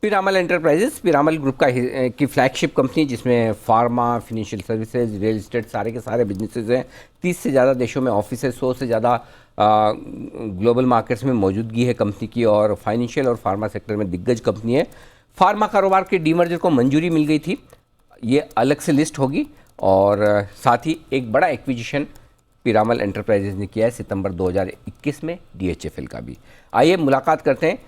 Piramal enterprises Piramal group की flagship company, जिसमें pharma, financial services, real estate सारे के सारे बिजनेसेस हैं। 30 से ज़्यादा देशों में ऑफिस है, 100 से ज़्यादा ग्लोबल मार्केट्स में मौजूदगी है कंपनी की, और फाइनेंशियल और फार्मा सेक्टर में दिग्गज कंपनी है। फार्मा कारोबार के डीमर्जर को मंजूरी मिल गई थी, ये अलग से लिस्ट होगी। और साथ ही एक बड़ा एक्विजिशन पिरामल एंटरप्राइजेज ने किया है सितंबर 2021 में DHFL का भी। आइए मुलाकात करते हैं।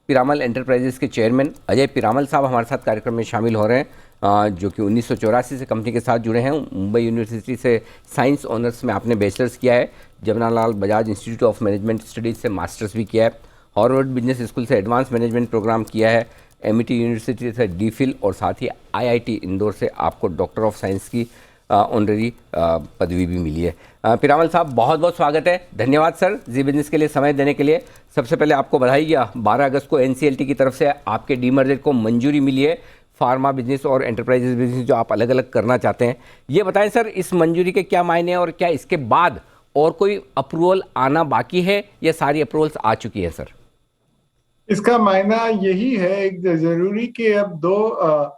पिरामल एंटरप्राइजेस के चेयरमैन अजय पिरामल साहब हमारे साथ कार्यक्रम में शामिल हो रहे हैं, जो कि 1984 से कंपनी के साथ जुड़े हैं। मुंबई यूनिवर्सिटी से साइंस ऑनर्स में आपने बैचलर्स किया है, Jawaharlal Bajaj institute of management studies से मास्टर्स भी किया है, हार्वर्ड बिजनेस स्कूल से एडवांस मैनेजमेंट प्रोग्राम किया है, MIT यूनिवर्सिटी से DPhil, और साथ ही IIT इंदौर से आपको डॉक्टर ऑफ साइंस की ऑनररी पदवी भी मिली है। पिरामल साहब, बहुत बहुत स्वागत है। धन्यवाद सर जी बिजनेस के लिए समय देने के लिए। सबसे पहले आपको बधाई। 12 अगस्त को NCLT की तरफ से आपके डीमर्जर को मंजूरी मिली है, फार्मा बिजनेस और एंटरप्राइजेस बिजनेस जो आप अलग अलग करना चाहते हैं। ये बताएं सर, इस मंजूरी के क्या मायने हैं, और क्या इसके बाद और कोई अप्रूवल आना बाकी है या सारी अप्रूवल्स आ चुकी है सर? इसका मायना यही है, एक जरूरी कि अब दो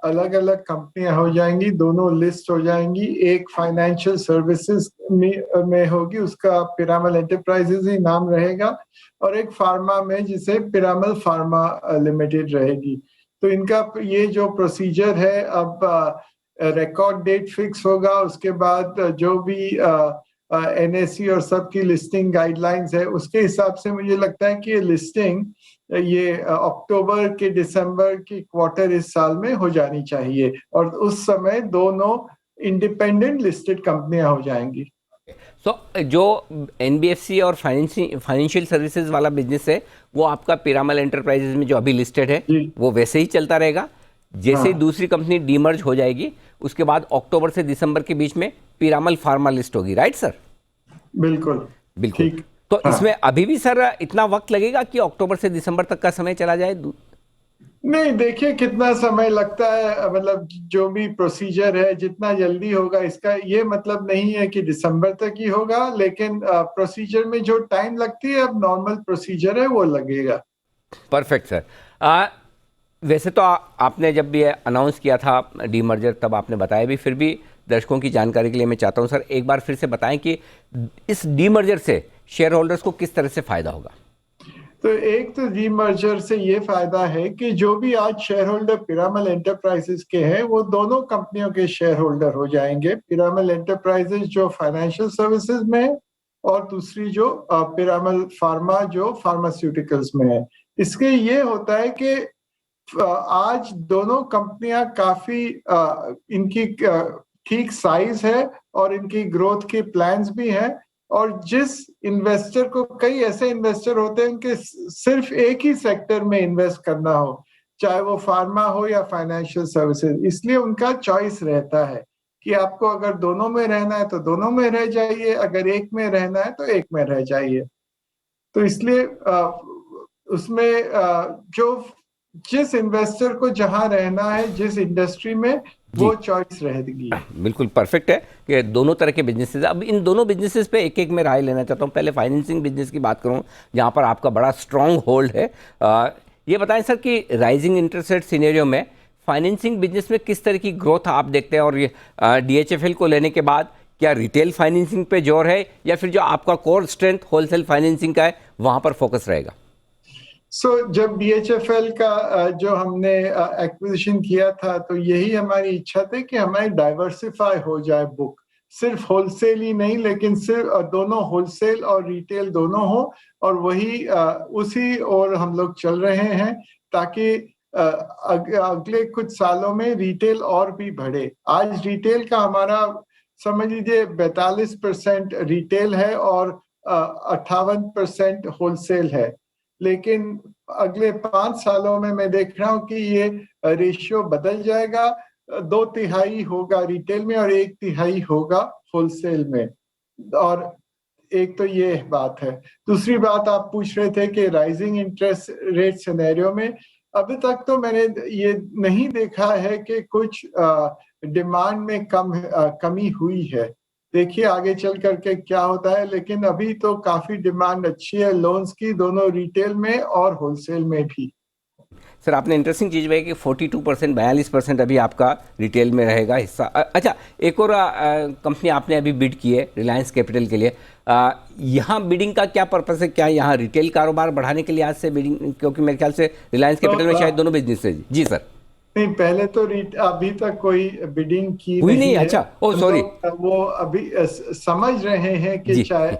अलग अलग कंपनियां हो जाएंगी, दोनों लिस्ट हो जाएंगी। एक फाइनेंशियल सर्विसेज में होगी, उसका पिरामल एंटरप्राइजेज ही नाम रहेगा, और एक फार्मा में जिसे पिरामल फार्मा लिमिटेड रहेगी। तो इनका ये जो प्रोसीजर है, अब रिकॉर्ड डेट फिक्स होगा, उसके बाद जो भी NSE और सबकी लिस्टिंग गाइडलाइंस है, उसके हिसाब से मुझे लगता है कि ये लिस्टिंग ये अक्टूबर के दिसंबर की क्वार्टर इस साल में हो जानी चाहिए, और उस समय दोनों इंडिपेंडेंट लिस्टेड कंपनियां हो जाएंगी। जो NBFC और फाइनेंशियल सर्विसेज वाला बिजनेस है, वो आपका पिरामल एंटरप्राइजेज में जो अभी लिस्टेड है वो वैसे ही चलता रहेगा। जैसे ही दूसरी कंपनी डीमर्ज हो जाएगी, उसके बाद अक्टूबर से दिसंबर के बीच में पिरामल फार्मा लिस्ट होगी, राइट सर? बिल्कुल बिल्कुल। ठीक। तो इसमें अभी भी सर इतना वक्त लगेगा कि अक्टूबर से दिसंबर तक का समय चला जाए? नहीं, देखिए कितना समय लगता है, मतलब जो भी प्रोसीजर है जितना जल्दी होगा, इसका ये मतलब नहीं है कि दिसंबर तक ही होगा, लेकिन प्रोसीजर में जो टाइम लगती है, अब नॉर्मल प्रोसीजर है वो लगेगा। Perfect sir. वैसे तो आपने जब ये अनाउंस किया था डीमर्जर, तब आपने बताया भी, फिर भी दर्शकों की जानकारी के लिए मैं चाहता हूं सर, एक बार फिर से बताएं कि इस डीमर्जर से शेयर होल्डर्स को किस तरह से फायदा होगा। तो एक तो डीमर्जर से ये फायदा है कि जो भी आज शेयर होल्डर पिरामल एंटरप्राइजेस के हैं, वो दोनों कंपनियों के शेयर होल्डर हो जाएंगे। पिरामल एंटरप्राइजेस जो फाइनेंशियल सर्विसेज में है, और दूसरी जो पिरामल फार्मा जो फार्मास्यूटिकल्स में है। इसके ये होता है कि आज दोनों कंपनियां काफी इनकी ठीक साइज है, और इनकी ग्रोथ की प्लान्स भी हैं। और जिस इन्वेस्टर को, कई ऐसे इन्वेस्टर होते हैं उनके सिर्फ एक ही सेक्टर में इन्वेस्ट करना हो, चाहे वो फार्मा हो या फाइनेंशियल सर्विसेज, इसलिए उनका चॉइस रहता है कि आपको अगर दोनों में रहना है तो दोनों में रह जाइए, अगर एक में रहना है तो एक में रह जाइए। तो इसलिए उसमें जो जिस इन्वेस्टर को जहां रहना है, जिस इंडस्ट्री में, वो चॉइस रहेगी। बिल्कुल परफेक्ट है कि दोनों तरह के बिजनेसेस। अब इन दोनों बिजनेसेस पे एक एक में राय लेना चाहता हूँ। पहले फाइनेंसिंग बिजनेस की बात करूँ, जहाँ पर आपका बड़ा स्ट्रॉन्ग होल्ड है। ये बताएं सर कि राइजिंग इंटरेस्ट रेट सिनेरियो में फाइनेंसिंग बिजनेस में किस तरह की ग्रोथ आप देखते हैं, और ये DHFL को लेने के बाद क्या रिटेल फाइनेंसिंग पे जोर है, या फिर जो आपका कोर स्ट्रेंथ होलसेल फाइनेंसिंग का है वहाँ पर फोकस रहेगा? जब DHFL का जो हमने एक्विजिशन किया था, तो यही हमारी इच्छा थी कि हमारी डाइवर्सिफाई हो जाए बुक, सिर्फ होलसेल ही नहीं, लेकिन सिर्फ दोनों होलसेल और रिटेल दोनों हो, और वही उसी और हम लोग चल रहे हैं, ताकि अगले कुछ सालों में रिटेल और भी बढ़े। आज रिटेल का हमारा समझ लीजिए 42% रिटेल है, और 58% होलसेल है। लेकिन अगले 5 सालों में मैं देख रहा हूं कि ये रेशियो बदल जाएगा, 2/3 होगा रिटेल में और 1/3 होगा होलसेल में। और एक तो ये बात है। दूसरी बात आप पूछ रहे थे कि राइजिंग इंटरेस्ट रेट सिनेरियो में, अभी तक तो मैंने ये नहीं देखा है कि कुछ डिमांड में कमी हुई है। देखिए आगे चल करके क्या होता है, लेकिन अभी तो काफी डिमांड अच्छी है लोन्स की, दोनों रिटेल में और होलसेल में भी। सर आपने इंटरेस्टिंग चीज़ बताई कि 42% 42% अभी आपका रिटेल में रहेगा हिस्सा। अच्छा, एक और कंपनी आपने अभी बिड की है रिलायंस कैपिटल के लिए। यहाँ बिडिंग का क्या पर्पस है? क्या यहाँ रिटेल कारोबार बढ़ाने के लिए आज से बिडिंग, क्योंकि मेरे ख्याल से रिलायंस कैपिटल में शायद दोनों बिजनेस है। जी सर। नहीं, पहले तो अभी तक कोई बिडिंग की हुई नहीं? नहीं है। अच्छा, ओ सॉरी। वो अभी समझ रहे हैं कि जी चाहे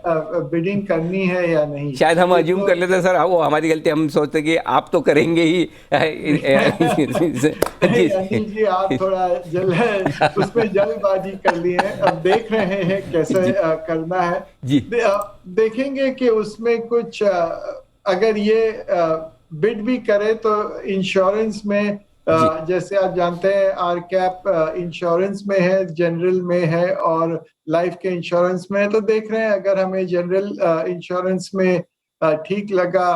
बिडिंग करनी है या नहीं। शायद हम ये अज्यूम तो कर लेते हैं सर, वो हमारी गलती, हम सोचते कि आप तो करेंगे ही। जी अनिल जी, आप थोड़ा उसमें जल्दबाजी कर ली है। अब देख रहे हैं कैसे जी करना है। जी देखेंगे कि उसमें कुछ अगर ये बिड भी करे तो इंश्योरेंस में जी जैसे आप जानते हैं आर कैप इंश्योरेंस में है, जनरल में है और लाइफ के इंश्योरेंस में है। तो देख रहे हैं अगर हमें जनरल इंश्योरेंस में ठीक लगा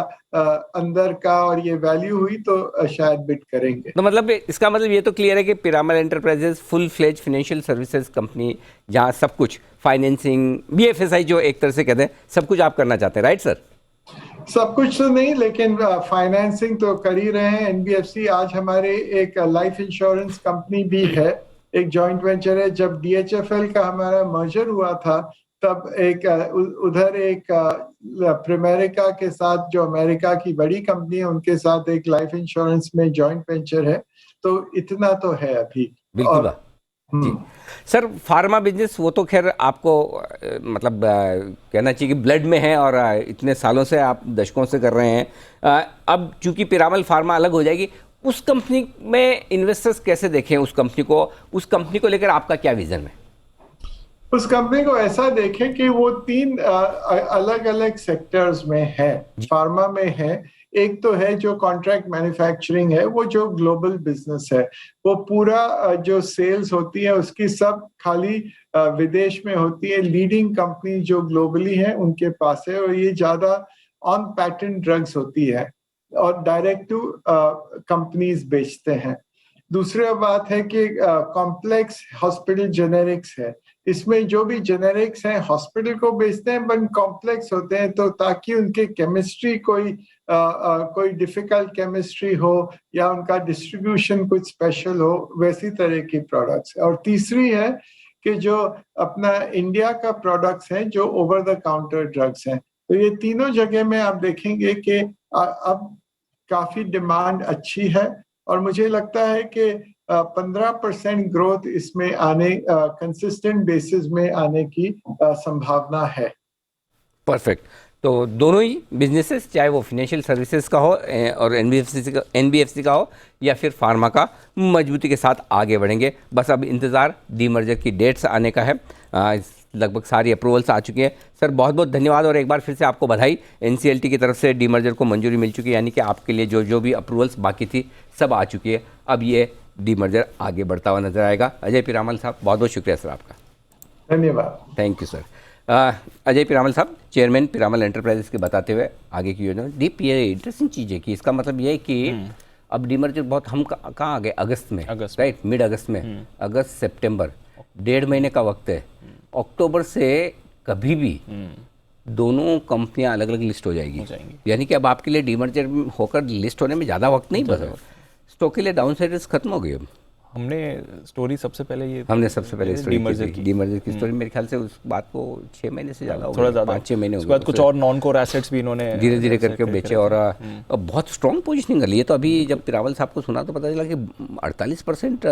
अंदर का और ये वैल्यू हुई तो शायद बिड करेंगे। तो मतलब इसका मतलब ये तो क्लियर है कि Piramal enterprises full fledged financial services company, जहाँ सब कुछ फाइनेंसिंग, बीएफएसआई जो एक तरह से कहते हैं, सब कुछ आप करना चाहते हैं, राइट सर? सब कुछ तो नहीं, लेकिन फाइनेंसिंग तो कर ही रहे हैं। एनबीएफसी आज हमारे एक लाइफ इंश्योरेंस कंपनी भी है, एक जॉइंट वेंचर है। जब डीएचएफएल का हमारा मर्जर हुआ था तब एक उधर एक प्रिमेरिका के साथ, जो अमेरिका की बड़ी कंपनी है, उनके साथ एक लाइफ इंश्योरेंस में जॉइंट वेंचर है। तो इतना तो है अभी। बिल्कुल और जी सर, फार्मा बिजनेस वो तो खैर आपको मतलब कहना चाहिए कि ब्लड में है, और इतने सालों से आप दशकों से कर रहे हैं। अब चूंकि पिरामल फार्मा अलग हो जाएगी, उस कंपनी में इन्वेस्टर्स कैसे देखें उस कंपनी को लेकर आपका क्या विजन है? उस कंपनी को ऐसा देखें कि वो 3 अलग अलग सेक्टर्स में है। फार्मा में है, एक तो है जो कॉन्ट्रैक्ट मैन्युफैक्चरिंग है, वो जो ग्लोबल बिजनेस है। वो पूरा जो सेल्स होती है उसकी सब खाली विदेश में होती है। लीडिंग कंपनी जो ग्लोबली है उनके पास है, और ये ज्यादा ऑन पैटेंट ड्रग्स होती है और डायरेक्ट टू कंपनीज बेचते हैं। दूसरा बात है कि कॉम्प्लेक्स हॉस्पिटल जेनेरिक्स है। इसमें जो भी जेनेरिक्स हैं हॉस्पिटल को बेचते हैं, बट कॉम्प्लेक्स होते हैं, तो ताकि उनके केमिस्ट्री कोई डिफिकल्ट केमिस्ट्री हो या उनका डिस्ट्रीब्यूशन कुछ स्पेशल हो, वैसी तरह की प्रोडक्ट्स। और तीसरी है कि जो अपना इंडिया का प्रोडक्ट्स हैं जो ओवर द काउंटर ड्रग्स हैं। तो ये तीनों जगह में आप देखेंगे कि अब काफी डिमांड अच्छी है, और मुझे लगता है कि 15% ग्रोथ इसमें आने, कंसिस्टेंट बेसिस में आने की संभावना है। परफेक्ट। तो दोनों ही बिजनेसेस, चाहे वो फाइनेंशियल सर्विसेज का हो और एनबीएफसी का हो या फिर फार्मा का, मजबूती के साथ आगे बढ़ेंगे। बस अब इंतज़ार डीमर्जर की डेट्स आने का है। लगभग सारी अप्रूवल्स आ चुकी हैं। सर बहुत बहुत धन्यवाद, और एक बार फिर से आपको बधाई। एनसीएलटी की तरफ से डीमर्जर को मंजूरी मिल चुकी है, यानी कि आपके लिए जो भी अप्रूवल्स बाकी थी सब आ चुकी है। अब ये डीमर्जर आगे बढ़ता हुआ नजर आएगा। अजय पिरामल साहब, बहुत बहुत शुक्रिया सर आपका। धन्यवाद। Thank you sir. Ajay Piramal साहब, चेयरमैन पिरामल एंटरप्राइजेस के बताते हुए आगे की योजना डीप। ये इंटरेस्टिंग चीज़ है कि इसका मतलब ये है कि अब डीमर्जर बहुत, हम कहाँ आ गए, अगस्त में, राइट, मिड अगस्त में, अगस्त सितंबर, 1.5 महीने का वक्त है। अक्टूबर से कभी भी दोनों कंपनियां अलग अलग लिस्ट हो जाएगी, यानी कि अब आपके लिए डीमर्जर होकर लिस्ट होने में ज़्यादा वक्त नहीं बचा। स्टॉक के लिए डाउन साइड रिस्क खत्म हो गई। अब हमने स्टोरी सबसे पहले डीमर्जर की स्टोरी, मेरे ख्याल से उस बात को 6 महीने से ज़्यादा हो थोड़ा गया, ज़्यादा 5-6 महीने हो उसके गए। बाद कुछ और नॉन कोर एसेट्स भी इन्होंने धीरे धीरे करके बेचे, और बहुत स्ट्रॉन्ग पोजीशनिंग कर ली है। तो अभी जब पिरामल साहब को सुना तो पता चला कि 48%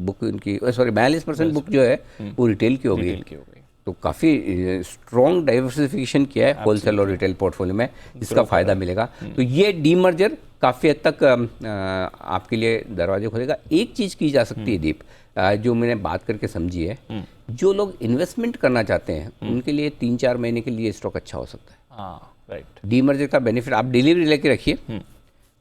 बुक इनकी, सॉरी 42% बुक जो है वो रिटेल की हो गई। तो काफ़ी स्ट्रॉन्ग डाइवर्सिफिकेशन किया है होलसेल और रिटेल पोर्टफोलियो में, जिसका फ़ायदा मिलेगा। तो ये डीमर्जर काफ़ी हद तक आपके लिए दरवाजे खोलेगा। एक चीज़ की जा सकती है दीप, जो मैंने बात करके समझी है, जो लोग इन्वेस्टमेंट करना चाहते हैं उनके लिए 3-4 महीने के लिए स्टॉक अच्छा हो सकता है। हाँ राइट। डीमर्जर का बेनिफिट आप डिलीवरी लेके रखिए।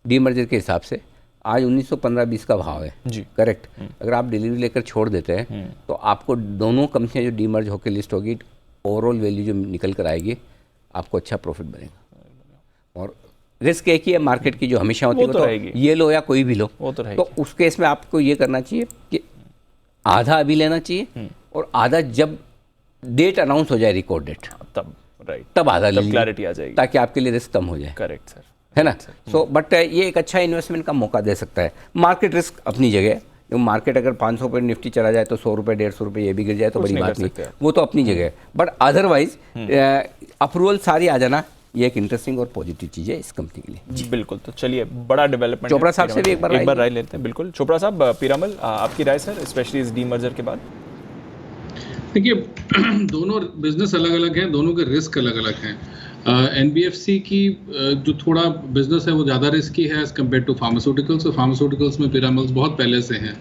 डीमर्जर के हिसाब से आज 1915-20 का भाव है जी, करेक्ट। अगर आप डिलीवरी लेकर छोड़ देते हैं तो आपको दोनों कंपनियां जो डीमर्ज होकर लिस्ट होगी, ओवरऑल वैल्यू जो निकल कर आएगी, आपको अच्छा प्रॉफिट बनेगा। और रिस्क एक ही है मार्केट की, जो हमेशा होती है, वो तो रहेगी, ये लो या कोई भी लो, वो तो रहेगी। तो उस केस में आपको ये करना चाहिए कि आधा अभी लेना चाहिए और आधा जब डेट अनाउंस हो जाए, रिकॉर्ड डेट, तब राइट, तब आधा ले लीजिए, क्लैरिटी आ जाएगी, ताकि आपके लिए रिस्क कम हो जाए। Correct sir. है ना। सो बट ये एक अच्छा इन्वेस्टमेंट का मौका दे सकता है। मार्केट रिस्क अपनी जगह है, मार्केट अगर 500 पे निफ्टी चला जाए तो 100 रुपये 150 रुपये ये भी गिर जाए तो बड़ी नहीं बात कर नहीं, सकते। वो तो अपनी जगह है। बट अदरवाइज अप्रूवल सारी आ जाना ये एक इंटरेस्टिंग और पॉजिटिव चीज़ है इस कंपनी के लिए। जी बिल्कुल। तो चलिए, बड़ा डेवलपमेंट चोपड़ा साहब से भी एक बार राय लेते हैं। बिल्कुल चोपड़ा साहब, पीरामल आपकी राय सर, स्पेशली इस डीमर्जर के बाद। देखिए, दोनों बिजनेस अलग अलग हैं, दोनों के रिस्क अलग अलग हैं। एनबीएफसी की जो थोड़ा बिजनेस है वो ज़्यादा रिस्की है एज़ कम्पेयर टू फार्मास्यूटिकल्स, और फार्मास्यूटिकल्स में पिरामल्स बहुत पहले से हैं।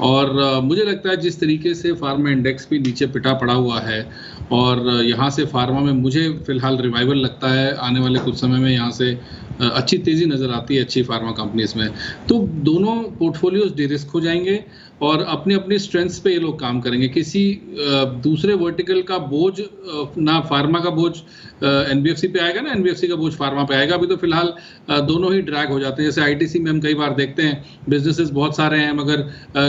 और मुझे लगता है जिस तरीके से फार्मा इंडेक्स भी नीचे पिटा पड़ा हुआ है, और यहाँ से फार्मा में मुझे फ़िलहाल रिवाइवल लगता है, आने वाले कुछ समय में यहाँ से अच्छी तेज़ी नज़र आती है अच्छी फार्मा कंपनीज में। तो दोनों पोर्टफोलियोज डिरिस्क हो जाएंगे और अपने अपने स्ट्रेंथ्स पे ये लोग काम करेंगे। किसी दूसरे वर्टिकल का बोझ, ना फार्मा का बोझ एनबीएफसी पे आएगा, ना एनबीएफसी का बोझ फार्मा पे आएगा। अभी तो फिलहाल दोनों ही ड्रैग हो जाते हैं। जैसे आईटीसी में हम कई बार देखते हैं बिजनेसेस बहुत सारे हैं, मगर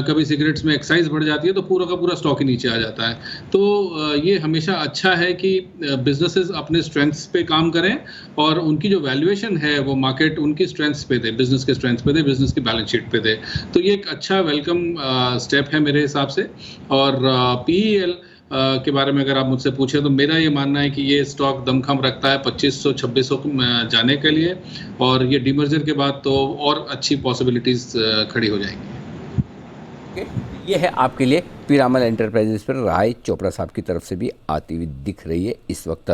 कभी सिगरेट्स में एक्साइज बढ़ जाती है तो पूरा का पूरा स्टॉक ही नीचे आ जाता है। तो ये हमेशा अच्छा है कि बिजनेसेस अपने स्ट्रेंथ्स पे काम करें और उनकी जो वैल्यूएशन है वो मार्केट उनकी स्ट्रेंथ्स पे दे, बिजनेस के स्ट्रेंथ्स पे दे, बिजनेस की बैलेंस शीट पे दे। तो ये एक अच्छा वेलकम स्टेप है मेरे हिसाब से। और पीईएल के बारे में अगर आप मुझसे पूछें तो मेरा ये मानना है कि ये स्टॉक दमखम रखता है 2500-2600 जाने के लिए, और ये डीमर्जर के बाद तो और अच्छी पॉसिबिलिटीज खड़ी हो जाएंगी। ये है आपके लिए पीरामल एंटरप्राइजेस पर राय चोपड़ा साहब की तरफ से भी आती हुई दिख रही है इस वक्त।